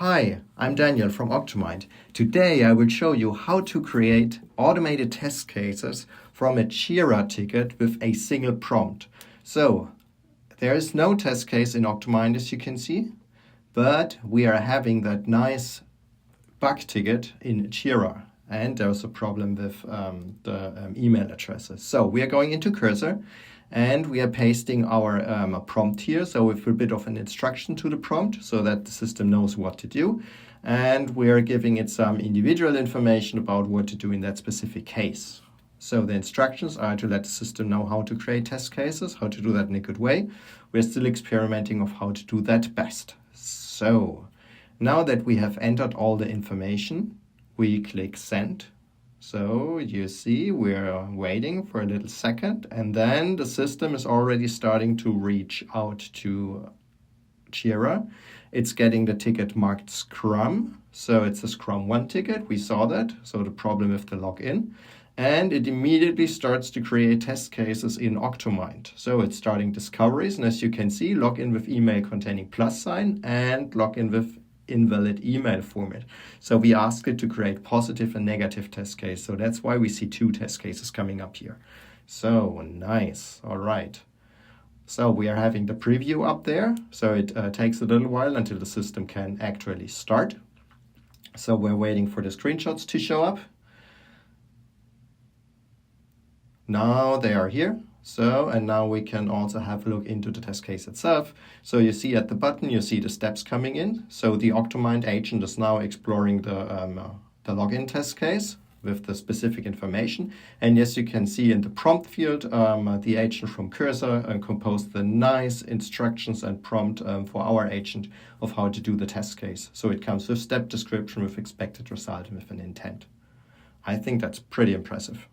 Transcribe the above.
Hi, I'm Daniel from Octomind. Today I will show you how to create automated test cases from a Jira ticket with a single prompt. So, there is no test case in Octomind as you can see, but we are having that nice bug ticket in Jira. And there's a problem with the email addresses. So we are going into Cursor and we are pasting our prompt here. So with a bit of an instruction to the prompt so that the system knows what to do. And we are giving it some individual information about what to do in that specific case. So the instructions are to let the system know how to create test cases, how to do that in a good way. We're still experimenting of how to do that best. So now that we have entered all the information, we click send. So you see we're waiting for a little second and then the system is already starting to reach out to Jira. It's getting the ticket marked Scrum. So it's a Scrum 1 ticket. We saw that. So the problem with the login. And it immediately starts to create test cases in Octomind. So it's starting discoveries. And as you can see, login with email containing plus sign and login with invalid email format. So we ask it to create positive and negative test case. So that's why we see 2 test cases coming up here. So nice. All right. So we are having the preview up there. So it takes a little while until the system can actually start. So we're waiting for the screenshots to show up. Now they are here. So, and now we can also have a look into the test case itself. So you see at the button, you see the steps coming in. So the Octomind agent is now exploring the login test case with the specific information. And as you can see in the prompt field, the agent from Cursor composed the nice instructions and prompt for our agent of how to do the test case. So it comes with step description, with expected result, and with an intent. I think that's pretty impressive.